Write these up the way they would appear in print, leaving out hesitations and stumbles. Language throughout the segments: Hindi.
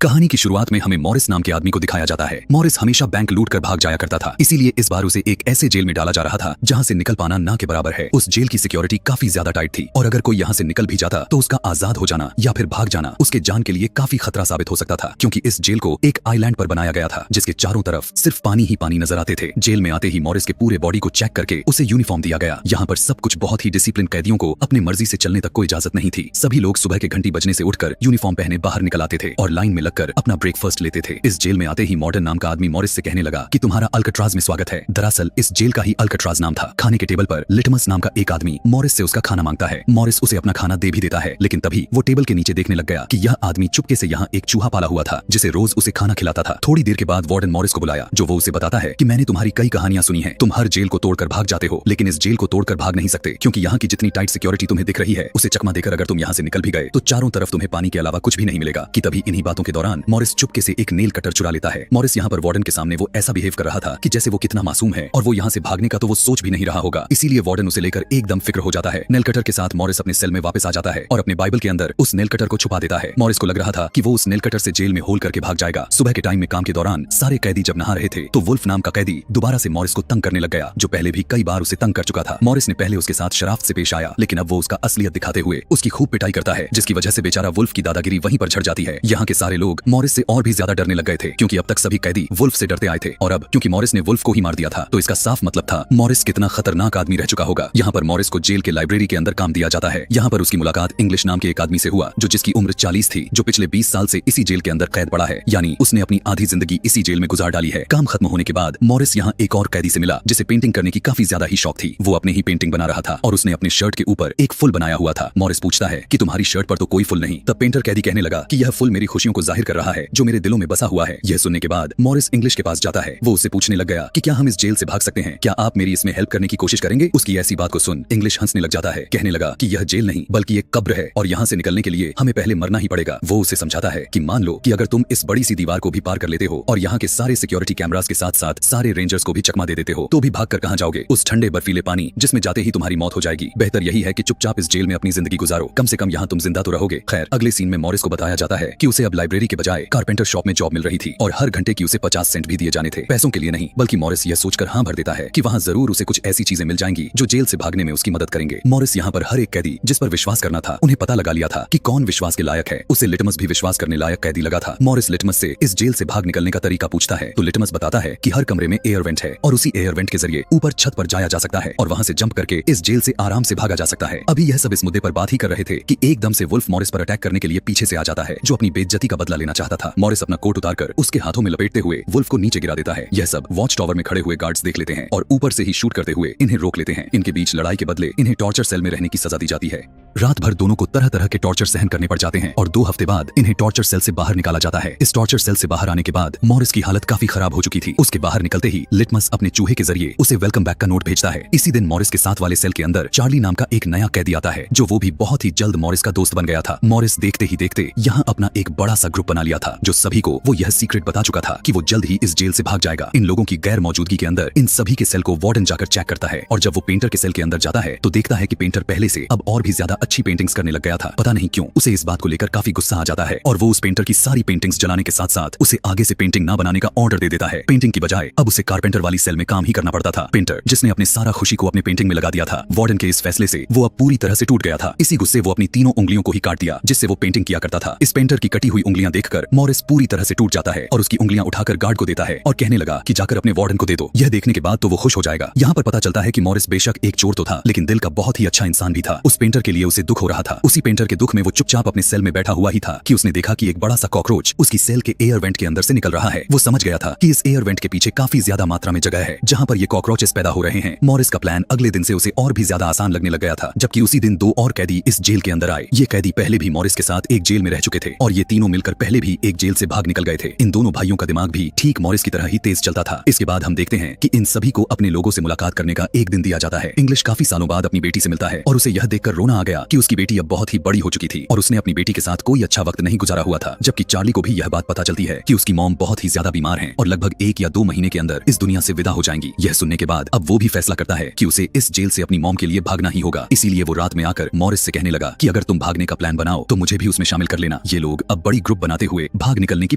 कहानी की शुरुआत में हमें मॉरिस नाम के आदमी को दिखाया जाता है। मॉरिस हमेशा बैंक लूट कर भाग जाया करता था, इसीलिए इस बार उसे एक ऐसे जेल में डाला जा रहा था जहां से निकल पाना ना के बराबर है। उस जेल की सिक्योरिटी काफी ज्यादा टाइट थी और अगर कोई यहां से निकल भी जाता तो उसका आजाद हो जाना या फिर भाग जाना उसके जान के लिए काफी खतरा साबित हो सकता था, क्योंकि इस जेल को एक आइलैंड पर बनाया गया था जिसके चारों तरफ सिर्फ पानी ही पानी नजर आते थे। जेल में आते ही मॉरिस के पूरे बॉडी को चेक करके उसे यूनिफॉर्म दिया गया। यहाँ पर सब कुछ बहुत ही डिसिप्लिन, कैदियों को अपनी मर्जी से चलने तक कोई इजाजत नहीं थी। सभी लोग सुबह के घंटी बजने से उठकर यूनिफॉर्म पहने बाहर निकल आते थे और लाइन में लगकर अपना ब्रेकफास्ट लेते थे। इस जेल में आते ही मॉर्टन नाम का आदमी मॉरिस से कहने लगा कि तुम्हारा अल्काट्राज में स्वागत है। दरअसल इस जेल का ही अल्काट्राज नाम था। खाने के टेबल पर लिटमस नाम का एक आदमी मॉरिस से उसका खाना मांगता है। मॉरिस उसे अपना खाना दे भी देता है, लेकिन तभी वो टेबल के नीचे देखने लग गया कि यह आदमी चुपके से यहाँ एक चूहा पाला हुआ था जिसे रोज उसे खाना खिलाता था। थोड़ी देर के बाद वार्डन मॉरिस को बुलाया, जो वो उसे बताता है कि मैंने तुम्हारी कई कहानियां सुनी है। तुम हर जेल को तोड़कर भाग जाते हो, लेकिन इस जेल को तोड़कर भाग नहीं सकते, क्योंकि यहाँ की जितनी टाइट सिक्योरिटी तुम्हें दिख रही है उसे चकमा देकर अगर तुम यहाँ से निकल भी गए तो चारों तरफ तुम्हें पानी के अलावा कुछ भी नहीं मिलेगा। कि तभी इन्हीं बातों के दौरान मॉरिस चुपके से एक नेल कटर चुरा लेता है। मॉरिस यहाँ पर वार्डन के सामने वो ऐसा बिहेव कर रहा था कि जैसे वो कितना मासूम है और वो यहाँ से भागने का तो वो सोच भी नहीं रहा होगा। इसीलिए वार्डन उसे लेकर एकदम फिक्र हो जाता है। नेल कटर के साथ मॉरिस अपने सेल में वापस आ जाता है और अपने बाइबल के अंदर उस नेल कटर को छुपा देता है। मॉरिस को लग रहा था कि वो उस नेल कटर से जेल में होल करके भाग जाएगा। सुबह के टाइम में काम के दौरान सारे कैदी जब नहा रहे थे तो वुल्फ नाम का कैदी दोबारा से मॉरिस को तंग करने लग गया, जो पहले भी कई बार उसे तंग कर चुका था। मॉरिस ने पहले उसके साथ शराफ्त से पेश आया, लेकिन अब वो उसका असलियत दिखाते हुए उसकी खूब पिटाई करता है, जिसकी वजह से बेचारा वुल्फ की दादागिरी वहीं पर झड़ जाती है। यहाँ के सारे लोग मॉरिस से और भी ज्यादा डरने लग गए थे, क्योंकि अब तक सभी कैदी वुल्फ से डरते आए थे और अब क्योंकि मॉरिस ने वुल्फ को ही मार दिया था तो इसका साफ मतलब था मॉरिस कितना खतरनाक आदमी रह चुका होगा। यहाँ पर मॉरिस को जेल के लाइब्रेरी के अंदर काम दिया जाता है। यहाँ पर उसकी मुलाकात इंग्लिश नाम के एक आदमी से हुआ, जो जिसकी उम्र 40 थी, जो पिछले 20 साल से इसी जेल के अंदर कैद पड़ा है, यानी उसने अपनी आधी जिंदगी इसी जेल में गुजार डाली है। काम खत्म होने के बाद मॉरिस यहाँ एक और कैदी से मिला जिसे पेंटिंग करने की काफी ज्यादा ही शौक थी। वो अपने ही पेंटिंग बना रहा था और उसने अपने शर्ट के ऊपर एक फुल बनाया हुआ था। मॉरिस पूछता है कि तुम्हारी शर्ट पर तो कोई फुल नहीं। तब पेंटर कैदी कहने लगा कि यह फुल मेरी खुशियों को जाहिर कर रहा है, जो मेरे दिलों में बसा हुआ है। यह सुनने के बाद मॉरिस इंग्लिश के पास जाता है। वो उससे पूछने लग गया कि क्या हम इस जेल से भाग सकते हैं, क्या आप मेरी इसमें हेल्प करने की कोशिश करेंगे। उसकी ऐसी बात को सुन इंग्लिश हंसने लग जाता है, कहने लगा कि यह जेल नहीं बल्कि एक कब्र है और यहाँ से निकलने के लिए हमें पहले मरना ही पड़ेगा। वो उसे समझाता है कि मान लो कि अगर तुम इस बड़ी सी दीवार को भी पार कर लेते हो और यहाँ के सारे सिक्योरिटी कैमरास के साथ साथ सारे रेंजर्स को भी चकमा दे देते हो तो भी भाग कर कहाँ जाओगे, उस ठंडे बर्फीले पानी जिसमें जाते ही तुम्हारी मौत हो जाएगी। बेहतर यही है कि चुपचाप इस जेल में अपनी जिंदगी गुजारो, कम से कम यहाँ तुम जिंदा तो रहोगे। खैर, अगले सीन में मॉरिस को बताया जाता है कि उसे अब लाइब्रेरी के बजाय कारपेंटर शॉप में जॉब मिल रही थी और हर घंटे की उसे 50 सेंट भी दिए जाने थे। पैसों के लिए नहीं, बल्कि मॉरिस यह सोचकर हाँ भर देता है कि वहाँ जरूर उसे कुछ ऐसी चीजें मिल जाएंगी जो जेल से भागने में उसकी मदद करेंगे। मॉरिस यहाँ पर हर एक कैदी जिस पर विश्वास करना था उन्हें पता लगा लिया था कि कौन विश्वास के लायक है। उसे लिटमस भी विश्वास करने लायक कैदी लगा था। मॉरिस लिटमस से इस जेल से भाग निकलने का तरीका पूछता है तो लिटमस बताता है कि हर कमरे में एयर वेंट है और उसी एयर वेंट के जरिए ऊपर छत पर जाया जा सकता है और वहाँ से जंप करके इस जेल से आराम से भागा जा सकता है। अभी यह सब इस मुद्दे पर बात ही कर रहे थे कि एकदम से वुल्फ मॉरिस पर अटैक करने के लिए पीछे से आ जाता है, जो अपनी बेइज्जती का बदला लेना चाहता था। मॉरिस अपना कोट उतारकर उसके हाथों में लपेटते हुए वुल्फ को नीचे गिरा देता है। यह सब वॉच टावर में खड़े हुए गार्ड्स देख लेते हैं और ऊपर से ही शूट करते हुए इन्हें रोक लेते हैं। इनके बीच लड़ाई के बदले इन्हें टॉर्चर सेल में रहने की सजा दी जाती है। रात भर दोनों को तरह तरह के टॉर्चर सहन करने पड़ जाते हैं और 2 हफ्ते बाद इन्हें टॉर्चर सेल से बाहर निकाला जाता है। इस टॉर्चर सेल से बाहर आने के बाद मॉरिस की हालत काफी खराब हो चुकी थी। उसके बाहर निकलते ही लिटमस अपने चूहे के जरिए उसे वेलकम बैक का नोट भेजता है। इसी दिन मॉरिस के साथ वाले सेल के अंदर चार्ली नाम का एक नया कैदी आता है, जो वो भी बहुत ही जल्द मॉरिस का दोस्त बन गया था। मॉरिस देखते ही देखते यहाँ अपना एक बड़ा सा ग्रुप बना लिया था, जो सभी को वो यह सीक्रेट बता चुका था कि वो जल्द ही इस जेल से भाग जाएगा। इन लोगों की गैर मौजूदगी के अंदर इन सभी के सेल को वार्डन जाकर चेक करता है और जब वो पेंटर के सेल के अंदर जाता है तो देखता है कि पेंटर पहले से अब और भी ज्यादा अच्छी पेंटिंग्स करने लग गया था। पता नहीं क्यों उसे इस बात को लेकर काफी गुस्सा आ जाता है और वो उस पेंटर की सारी पेंटिंग्स जलाने के साथ साथ उसे आगे से पेंटिंग ना बनाने का ऑर्डर दे देता है। पेंटिंग की बजाय अब उसे कारपेंटर वाली सेल में काम ही करना पड़ता था। पेंटर जिसने अपने सारा खुशी को अपने पेंटिंग में लगा दिया था, वार्डन के इस फैसले से वो अब पूरी तरह से टूट गया था। इसी गुस्से वो अपनी तीनों उंगलियों को ही काट दिया जिससे वो पेंटिंग किया करता था। इस पेंटर की कटी हुई उंगलियां देखकर मॉरिस पूरी तरह से टूट जाता है और उसकी उंगलियां उठाकर गार्ड को देता है और कहने लगा कि जाकर अपने वार्डन को दे दो। यह देखने के बाद तो वो खुश हो जाएगा। यहाँ पर पता चलता है कि मॉरिस बेशक एक चोर तो था, लेकिन दिल का बहुत ही अच्छा इंसान भी था। उस पेंटर के लिए उसे दुख हो रहा था। उसी पेंटर के दुख में वो चुपचाप अपने सेल में बैठा हुआ ही था कि उसने देखा कि एक बड़ा सा कॉकरोच उसकी सेल के एयर वेंट के अंदर से निकल रहा है। वो समझ गया था कि इस एयर वेंट के पीछे काफी ज्यादा मात्रा में जगह है जहाँ पर ये कॉकरोचेस पैदा हो रहे हैं। मॉरिस का प्लान अगले दिन से उसे और भी ज्यादा आसान लगने लग गया था, जबकि उसी दिन 2 और कैदी इस जेल के अंदर आए। ये कैदी पहले भी मॉरिस के साथ एक जेल में रह चुके थे और ये तीनों मिलकर पहले भी एक जेल से भाग निकल गए थे। इन दोनों भाइयों का दिमाग भी ठीक मॉरिस की तरह ही तेज चलता था। इसके बाद हम देखते हैं कि इन सभी को अपने लोगों से मुलाकात करने का एक दिन दिया जाता है। इंग्लिश काफी सालों बाद अपनी बेटी से मिलता है और उसे यह देखकर रोना आ गया कि उसकी बेटी अब बहुत ही बड़ी हो चुकी थी और उसने अपनी बेटी के साथ कोई अच्छा वक्त नहीं गुजारा हुआ था। जबकि चार्ली को भी यह बात पता चलती है कि उसकी मॉम बहुत ही ज्यादा बीमार हैं और लगभग 1 या 2 महीने के अंदर इस दुनिया से विदा हो जाएंगी। यह सुनने के बाद अब वो भी फैसला करता है कि उसे इस जेल से अपनी मॉम के लिए भागना ही होगा। इसीलिए वो रात में आकर मॉरिस से कहने लगा कि अगर तुम भागने का प्लान बनाओ तो मुझे भी उसमें शामिल कर लेना। ये लोग अब बड़ी ग्रुप बनाते हुए भाग निकलने की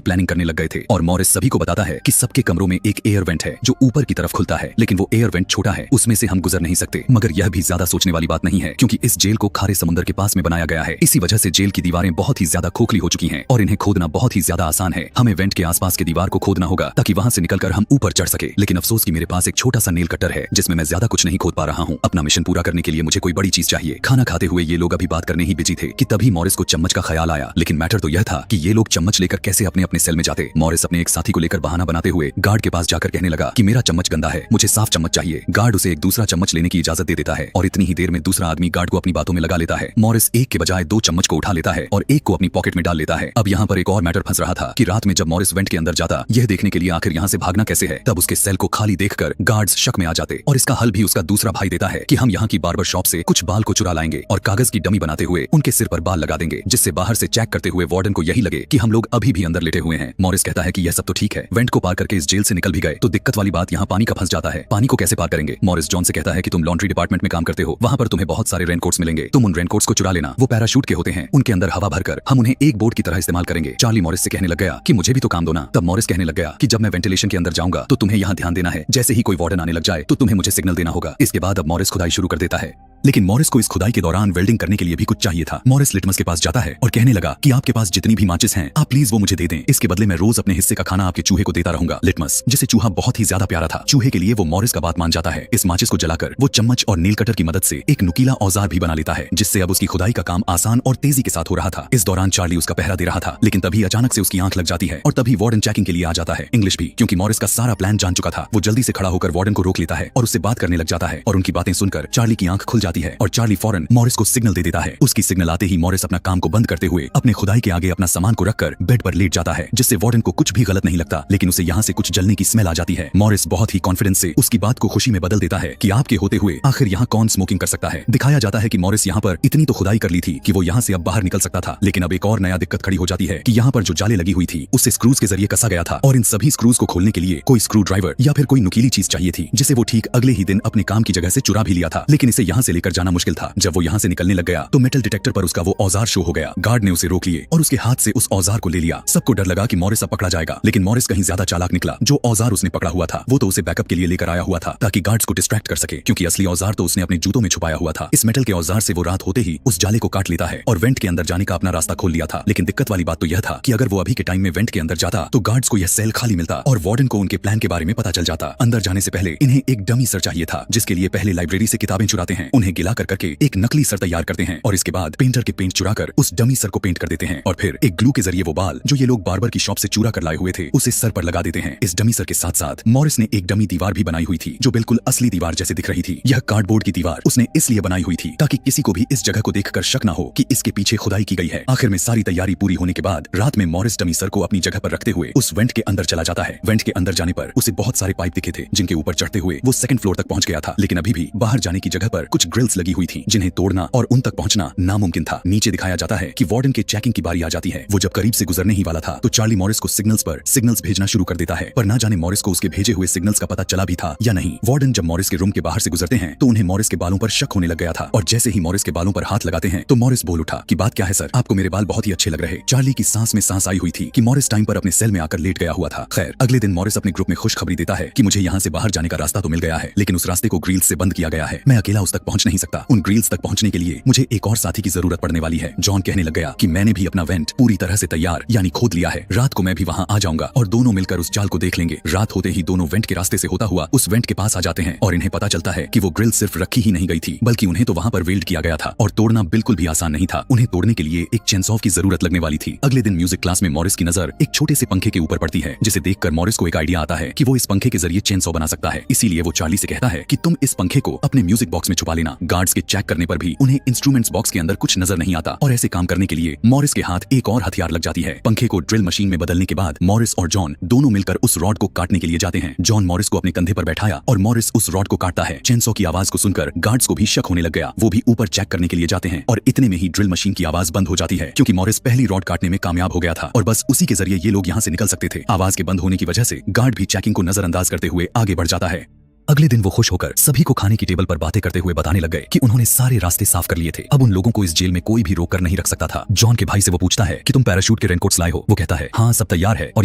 प्लानिंग करने लग गए थे और मॉरिस सभी को बताता है कि सबके कमरों में एक एयर वेंट है जो ऊपर की तरफ खुलता है, लेकिन वो एयर वेंट छोटा है, उसमें से हम गुजर नहीं सकते। मगर यह भी ज्यादा सोचने वाली बात नहीं है क्योंकि इस जेल को खारे समुद्र के पास में बनाया गया है। इसी वजह से जेल की दीवारें बहुत ही ज्यादा खोखली हो चुकी हैं और इन्हें खोदना बहुत ही ज्यादा आसान है। हमें वेंट के आसपास के दीवार को खोदना होगा ताकि वहां से निकलकर हम ऊपर चढ़ सके। लेकिन अफसोस कि मेरे पास एक छोटा सा नेल कटर है जिसमें मैं ज्यादा कुछ नहीं खोद पा रहा हूँ। अपना मिशन पूरा करने के लिए मुझे कोई बड़ी चीज चाहिए। खाना खाते हुए ये लोग अभी बात करने ही बिजी थे कि तभी मॉरिस को चम्मच का ख्याल आया। लेकिन मैटर तो यह था कि ये लोग चम्मच लेकर कैसे अपने अपने सेल में जाते। मॉरिस अपने एक साथी को लेकर बहाना बनाते हुए गार्ड के पास जाकर कहने लगा कि मेरा चम्मच गंदा है, मुझे साफ चम्मच चाहिए। गार्ड उसे एक दूसरा चम्मच लेने की इजाजत दे देता है और इतनी ही देर में दूसरा आदमी गार्ड को अपनी बातों में लगा लेता है। मॉरिस एक के बजाय 2 चम्मच को उठा लेता है और एक को अपनी पॉकेट में डाल लेता है। अब यहाँ पर एक और मैटर फंस रहा था कि रात में जब मॉरिस वेंट के अंदर जाता यह देखने के लिए आखिर यहाँ से भागना कैसे है, तब उसके सेल को खाली देखकर गार्ड्स शक में आ जाते और इसका हल भी उसका दूसरा भाई देता है कि हम यहाँ की बार्बर शॉप से कुछ बाल को चुरा लाएंगे और कागज की डमी बनाते हुए उनके सिर पर बाल लगा देंगे, जिससे बाहर से चेक करते हुए वार्डन को यही लगे कि हम लोग अभी भी अंदर लेटे हुए हैं। मॉरिस कहता है कि यह सब तो ठीक है, वेंट को पार करके इस जेल से निकल भी गए तो दिक्कत वाली बात यहाँ पानी का फंस जाता है। पानी को कैसे पार करेंगे? मॉरिस जॉन से कहता है कि तुम लॉन्ड्री डिपार्टमेंट में काम करते हो, वहाँ पर तुम्हें बहुत सारे रेनकोट्स मिलेंगे, तुम उन रेनकोट्स को चुरा लेना। वो पैराशूट के होते हैं, उनके अंदर हवा भरकर हम उन्हें एक बोट की तरह इस्तेमाल करेंगे। चार्ली मॉरिस से कहने लग गया कि मुझे भी तो काम दो ना। तब मॉरिस कहने लग गया कि जब मैं वेंटिलेशन के अंदर जाऊंगा तो तुम्हें यहाँ ध्यान देना है, जैसे ही कोई वार्डन आने लग जाए तो तुम्हें मुझे सिग्नल देना होगा। इसके बाद अब मॉरिस खुदाई शुरू कर देता है। लेकिन मॉरिस को इस खुदाई के दौरान वेल्डिंग करने के लिए भी कुछ चाहिए था। मॉरिस लिटमस के पास जाता है और कहने लगा कि आपके पास जितनी भी माचिस हैं आप प्लीज वो मुझे दे दें, इसके बदले मैं रोज अपने हिस्से का खाना आपके चूहे को देता रहूंगा। लिटमस, जिसे चूहा बहुत ही ज्यादा प्यारा था, चूहे के लिए वो मॉरिस का बात मान जाता है। इस माचिस को जलाकर वो चम्मच और नील कटर की मदद से एक नुकीला औजार भी बना लेता है, जिससे अब उसकी खुदाई का काम आसान और तेजी के साथ हो रहा था। इस दौरान चार्ली उसका पहरा दे रहा था, लेकिन तभी अचानक से उसकी आंख लग जाती है और तभी वार्डन चेकिंग के लिए आ जाता है। इंग्लिश भी, क्योंकि मॉरिस का सारा प्लान जान चुका था। वो जल्दी से खड़ा होकर वार्डन को रोक लेता है और उससे बात करने लग जाता है और उनकी बातें सुनकर चार्ली की आंख खुल जाती है और चार्ली फौरन मॉरिस को सिग्नल दे देता है। उसकी सिग्नल आते ही मॉरिस अपना काम को बंद करते हुए अपने खुदाई के आगे अपना सामान को रखकर बेड पर लेट जाता है, जिससे वार्डन को कुछ भी गलत नहीं लगता, लेकिन उसे यहाँ से कुछ जलने की स्मेल आ जाती है। मॉरिस बहुत ही कॉन्फिडेंस से उसकी बात को खुशी में बदल देता है कि आपके होते हुए आखिर यहाँ कौन स्मोकिंग कर सकता है। दिखाया जाता है कि मॉरिस यहाँ पर इतनी तो खुदाई कर ली थी कि वो यहाँ से अब बाहर निकल सकता था, लेकिन अब एक और नया दिक्कत खड़ी हो जाती है कि यहाँ पर जो जाले लगी हुई थी उससे स्क्रूज के जरिए कसा गया था और इन सभी स्क्रूज को खोलने के लिए कोई स्क्रू ड्राइवर या फिर कोई नुकीली चीज चाहिए थी, जिसे वो ठीक अगले ही दिन अपने काम की जगह से चुरा भी लिया था, लेकिन इसे यहाँ से लेकर जाना मुश्किल था। जब वो यहाँ से निकलने लग गया तो मेटल डिटेक्टर पर उसका वो औजार शो हो गया। गार्ड ने उसे रोक लिए और उसके हाथ से उस औजार को ले लिया। सबको डर लगा कि मॉरिस अब पकड़ा जाएगा, लेकिन मॉरिस कहीं ज्यादा चालाक निकला। जो औजार उसने पकड़ा हुआ था वो तो उसे बैकअप के लिए लेकर आया हुआ था ताकि गार्ड्स को डिस्ट्रैक्ट कर सके, क्योंकि असली औजार तो उसने अपने जूतों में छुपाया हुआ था। इस मेटल के औजार से वो रात होते ही उस जाले को काट लेता है और वेंट के अंदर जाने का अपना रास्ता खोल लिया था। लेकिन दिक्कत वाली बात तो यह था कि अगर वो अभी के टाइम में वेंट के अंदर जाता तो गार्ड्स को यह सेल खाली मिलता और वार्डन को उनके प्लान के बारे में पता चल जाता। अंदर जाने से पहले इन्हें एक डमी सर चाहिए था, जिसके लिए पहले लाइब्रेरी से किताबें चुराते हैं, उन्हें गिला कर करके एक नकली सर तैयार करते हैं और इसके बाद पेंटर के पेंट चुराकर उस डमी सर को पेंट कर देते हैं और फिर एक ग्लू के जरिए वो बाल जो ये लोग बार्बर की शॉप से चुरा कर लाए हुए थे उसे सर पर लगा देते हैं। इस डमी सर के साथ साथ मॉरिस ने एक डमी दीवार भी बनाई हुई थी जो बिल्कुल असली दीवार जैसे दिख रही थी। यह कार्डबोर्ड की दीवार उसने इसलिए बनाई हुई थी ताकि किसी को भी इस जगह को देखकर शक न हो कि इसके पीछे खुदाई की गई है। आखिर में सारी तैयारी पूरी होने के बाद रात में मॉरिस डमी सर को अपनी जगह पर रखते हुए उस वेंट के अंदर चला जाता है। वेंट के अंदर जाने पर उसे बहुत सारे पाइप दिखे थे जिनके ऊपर चढ़ते हुए वो सेकंड फ्लोर तक पहुंच गया था, लेकिन अभी भी बाहर जाने की जगह पर कुछ ग्रिल्स लगी हुई थी जिन्हें तोड़ना और उन तक पहुंचना नामुमकिन था। नीचे दिखाया जाता है कि वार्डन के चेकिंग की बारी आ जाती है। वो जब करीब से गुजरने ही वाला था तो चार्ली मॉरिस को सिग्नल्स पर सिग्नल्स भेजना शुरू कर देता है, पर ना जाने मॉरिस को उसके भेजे हुए सिग्नल्स का पता चला भी था या नहीं। वार्डन जब मॉरिस के रूम के बाहर से गुजरते हैं तो उन्हें मॉरिस के बालों पर शक होने लग गया था और जैसे ही मॉरिस के बालों पर हाथ लगाते हैं तो मॉरिस बोल उठा कि बात क्या है सर, आपको मेरे बाल बहुत ही अच्छे लग रहे। चार्ली की सांस में सांस आई हुई थी कि मॉरिस टाइम पर अपने सेल में आकर लेट गया हुआ था। खैर अगले दिन मॉरिस अपने ग्रुप में खुशखबरी देता है कि मुझे यहाँ से बाहर जाने का रास्ता तो मिल गया है, लेकिन उस रास्ते को ग्रिल्स से बंद किया गया है। मैं अकेला उस तक पहुंच नहीं सकता। उन ग्रिल्स तक पहुंचने के लिए मुझे एक और साथी की जरूरत पड़ने वाली है। जॉन कहने लग गया कि मैंने भी अपना वेंट पूरी तरह से तैयार यानी खोद लिया है। रात को मैं भी वहां आ जाऊंगा और दोनों मिलकर उस चाल को देख लेंगे। रात होते ही दोनों वेंट के रास्ते से होता हुआ उस वेंट के पास आ जाते हैं और इन्हें पता चलता है कि वो ग्रिल सिर्फ रखी ही नहीं गई थी बल्कि उन्हें तो वहां पर वेल्ड किया गया था और तोड़ना बिल्कुल भी आसान नहीं था। उन्हें तोड़ने के लिए एक चेनसॉ की जरूरत लगने वाली थी। अगले दिन म्यूजिक क्लास में मॉरिस की नजर एक छोटे से पंखे के ऊपर पड़ती है, जिसे देखकर मॉरिस को एक आइडिया आता है कि वो इस पंखे के जरिए चेनसॉ बना सकता है। इसीलिए वो चार्ली से कहता है कि तुम इस पंखे को अपने म्यूजिक बॉक्स में छुपा लेना। गार्ड्स के चेक करने पर भी उन्हें इंस्ट्रूमेंट्स बॉक्स के अंदर कुछ नजर नहीं आता और ऐसे काम करने के लिए मॉरिस के हाथ एक और हथियार लग जाती है। पंखे को ड्रिल मशीन में बदलने के बाद मॉरिस और जॉन दोनों मिलकर उस रॉड को काटने के लिए जाते हैं। जॉन मॉरिस को अपने कंधे पर बैठाया और मॉरिस उस रॉड को काटता है। चेनसॉ की आवाज को सुनकर गार्ड्स को भी शक होने लग गया। वो भी ऊपर चेक करने के लिए जाते हैं और इतने में ही ड्रिल मशीन की आवाज बंद हो जाती है, क्योंकि मॉरिस पहली रॉड काटने में कामयाब हो गया था और बस उसी के जरिए ये लोग यहाँ से निकल सकते थे। आवाज के बंद होने की वजह से गार्ड भी चेकिंग को नजरअंदाज करते हुए आगे बढ़ जाता है। अगले दिन वो खुश होकर सभी को खाने की टेबल पर बातें करते हुए बताने लग गए कि उन्होंने सारे रास्ते साफ कर लिए थे। अब उन लोगों को इस जेल में कोई भी रोक कर नहीं रख सकता था। जॉन के भाई से वो पूछता है कि तुम पैराशूट के रेनकोट्स लाए हो? वो कहता है हाँ, सब तैयार है और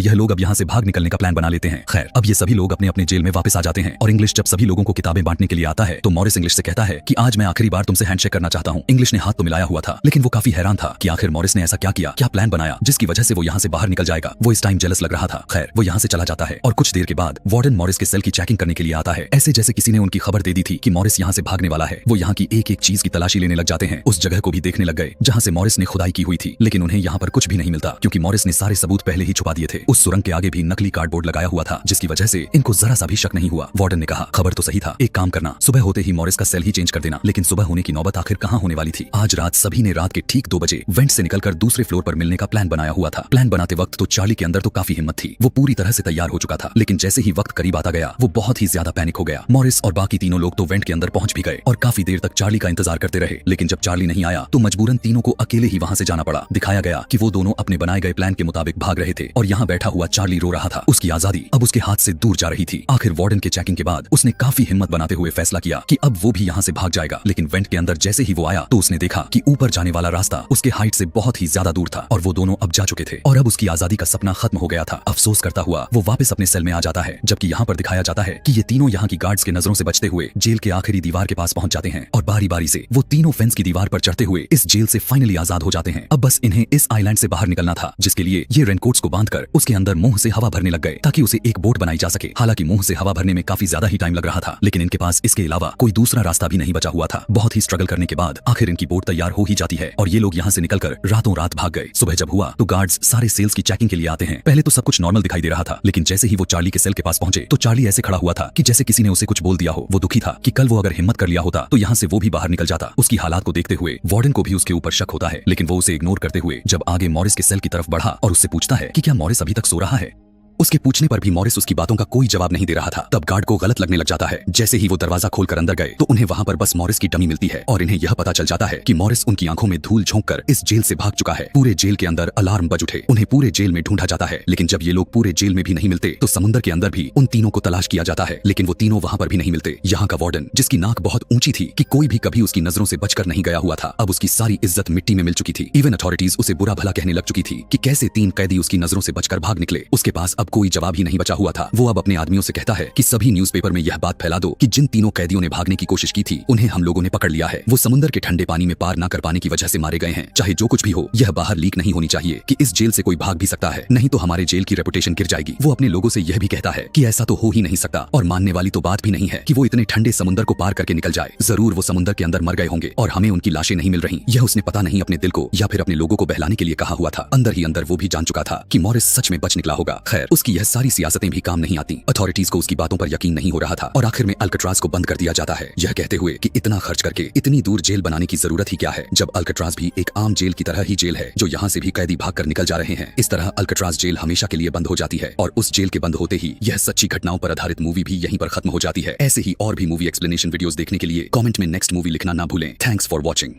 यह लोग अब यहाँ से भाग निकलने का प्लान बना लेते हैं। खैर, अब ये सभी लोग अपने अपने जेल में वापस आ जाते हैं और इंग्लिश जब सभी लोगों को किताबें बांटने के लिए आता है तो मॉरिस इंग्लिश से कहता है कि आज मैं आखिरी बार तुमसे हैंडशेक करना चाहता हूँ। इंग्लिश ने हाथ तो मिलाया हुआ था, लेकिन वो काफी हैरान था कि आखिर मॉरिस ने ऐसा क्या किया, क्या प्लान बनाया जिसकी वजह से वो यहाँ से बाहर निकल जाएगा। वो इस टाइम जेलस लग रहा था। खैर, वो यहाँ से चला जाता है और कुछ देर के बाद वार्डन मॉरिस के सेल की चेकिंग करने के लिए आता है। ऐसे जैसे किसी ने उनकी खबर दे दी थी कि मॉरिस यहाँ से भागने वाला है। वो यहाँ की एक एक चीज की तलाशी लेने लग जाते हैं। उस जगह को भी देखने लग गए जहाँ से मॉरिस ने खुदाई की हुई थी, लेकिन उन्हें यहाँ पर कुछ भी नहीं मिलता, क्योंकि मॉरिस ने सारे सबूत पहले ही छुपा दिए थे। उस सुरंग के आगे भी नकली कार्डबोर्ड लगाया हुआ था, जिसकी वजह से इनको जरा सा भी शक नहीं हुआ। वार्डन ने कहा खबर तो सही था, एक काम करना, सुबह होते ही मॉरिस का सेल ही चेंज कर देना। लेकिन सुबह होने की नौबत आखिर कहाँ होने वाली थी। आज रात सभी ने रात के ठीक 2 बजे वेंट से निकलकर दूसरे फ्लोर पर मिलने का प्लान बनाया हुआ था। प्लान बनाते वक्त तो चार्ली के अंदर तो काफी हिम्मत थी, वो पूरी तरह से तैयार हो चुका था, लेकिन जैसे ही वक्त करीब आता गया वो बहुत ही ज्यादा पैनिक हो गया। मॉरिस और बाकी तीनों लोग तो वेंट के अंदर पहुंच भी गए और काफी देर तक चार्ली का इंतजार करते रहे, लेकिन जब चार्ली नहीं आया तो मजबूरन तीनों को अकेले ही वहां से जाना पड़ा। दिखाया गया कि वो दोनों अपने बनाए गए प्लान के मुताबिक भाग रहे थे और यहाँ बैठा हुआ चार्ली रो रहा था। उसकी आजादी अब उसके हाथ से दूर जा रही थी। आखिर वार्डन के चेकिंग के बाद उसने काफी हिम्मत बनाते हुए फैसला किया कि अब वो भी यहाँ से भाग जाएगा। लेकिन वेंट के अंदर जैसे ही वो आया तो उसने देखा कि ऊपर जाने वाला रास्ता उसके हाइट से बहुत ही ज्यादा दूर था और वो दोनों अब जा चुके थे और अब उसकी आजादी का सपना खत्म हो गया था। अफसोस करता हुआ वो वापस अपने सेल में आ जाता है, जबकि यहाँ पर दिखाया जाता है कि ये तीनों यहाँ की गार्ड्स के नजरों से बचते हुए जेल के आखिरी दीवार के पास पहुंच जाते हैं और बारी बारी से वो तीनों फेंस की दीवार पर चढ़ते हुए इस जेल से फाइनली आजाद हो जाते हैं। अब बस इन्हें इस आइलैंड से बाहर निकलना था, जिसके लिए ये रेनकोट्स को बांधकर उसके अंदर मुंह से हवा भरने लग गए ताकि उसे एक बोट बनाई जा सके। हालांकि मुंह से हवा भरने में काफी ज्यादा ही टाइम लग रहा था, लेकिन इनके पास इसके अलावा कोई दूसरा रास्ता भी नहीं बचा हुआ था। बहुत ही स्ट्रगल करने के बाद आखिर इनकी बोट तैयार हो ही जाती है और ये लोग यहाँ से निकलकर रातों रात भाग गए। सुबह जब हुआ तो गार्ड्स सारे सेल्स की चेकिंग के लिए आते हैं। पहले तो सब कुछ नॉर्मल दिखाई दे रहा था, लेकिन जैसे ही वो चार्ली के सेल के पास पहुंचे तो चार्ली ऐसे खड़ा हुआ था कि जैसे किसी ने उसे कुछ बोल दिया हो। वो दुखी था कि कल वो अगर हिम्मत कर लिया होता तो यहाँ से वो भी बाहर निकल जाता। उसकी हालात को देखते हुए वार्डन को भी उसके ऊपर शक होता है, लेकिन वो उसे इग्नोर करते हुए जब आगे मॉरिस के सेल की तरफ बढ़ा और उससे पूछता है कि क्या मॉरिस अभी तक सो रहा है। उसके पूछने पर भी मॉरिस उसकी बातों का कोई जवाब नहीं दे रहा था। तब गार्ड को गलत लगने लग जाता है। जैसे ही वो दरवाजा खोलकर अंदर गए तो उन्हें वहां पर बस मॉरिस की डमी मिलती है और इन्हें यह पता चल जाता है कि मॉरिस उनकी आंखों में धूल झोंककर इस जेल से भाग चुका है। पूरे जेल के अंदर अलार्म बज उठे। उन्हें पूरे जेल में ढूंढा जाता है, लेकिन जब ये लोग पूरे जेल में भी नहीं मिलते तो समुद्र के अंदर भी उन तीनों को तलाश किया जाता है, लेकिन वो तीनों वहां पर भी नहीं मिलते। यहाँ का वार्डन, जिसकी नाक बहुत ऊंची थी कि कोई भी कभी उसकी नजरों से बचकर नहीं गया हुआ था, अब उसकी सारी इज्जत मिट्टी में मिल चुकी थी। इवन अथॉरिटीज उसे बुरा भला कहने लग चुकी थी कि कैसे 3 कैदी उसकी नजरों से बचकर भाग निकले। उसके पास अब कोई जवाब ही नहीं बचा हुआ था। वो अब अपने आदमियों से कहता है कि सभी न्यूज़पेपर में यह बात फैला दो कि जिन तीनों कैदियों ने भागने की कोशिश की थी उन्हें हम लोगों ने पकड़ लिया है। वो समुद्र के ठंडे पानी में पार न कर पाने की वजह से मारे गए हैं। चाहे जो कुछ भी हो, यह बाहर लीक नहीं होनी चाहिए कि इस जेल से कोई भाग भी सकता है, नहीं तो हमारे जेल की रेपुटेशन गिर जाएगी। वो अपने लोगों से यह भी कहता है कि ऐसा तो हो ही नहीं सकता और मानने वाली तो बात भी नहीं है कि वो इतने ठंडे समुद्र को पार करके निकल जाए। जरूर वो समुद्र के अंदर मर गए होंगे और हमें उनकी लाशें नहीं मिल रही। यह उसने पता नहीं अपने दिल को या फिर अपने लोगों को बहलाने के लिए कहा हुआ था। अंदर ही अंदर वो भी जान चुका था कि मॉरिस सच में बच निकला होगा। खैर, उसकी यह सारी सियासतें भी काम नहीं आती। अथॉरिटीज को उसकी बातों पर यकीन नहीं हो रहा था और आखिर में अल्काट्राज को बंद कर दिया जाता है, यह कहते हुए कि इतना खर्च करके इतनी दूर जेल बनाने की जरूरत ही क्या है, जब अल्काट्राज भी एक आम जेल की तरह ही जेल है जो यहाँ से भी कैदी भागकर निकल जा रहे हैं। इस तरह अल्काट्राज जेल हमेशा के लिए बंद हो जाती है और उस जेल के बंद होते ही यह सच्ची घटनाओं पर आधारित मूवी भी यहीं पर खत्म हो जाती है। ऐसे ही और भी मूवी एक्सप्लेनेशन वीडियोस देखने के लिए कमेंट में नेक्स्ट मूवी लिखना ना भूलें। Thanks for watching.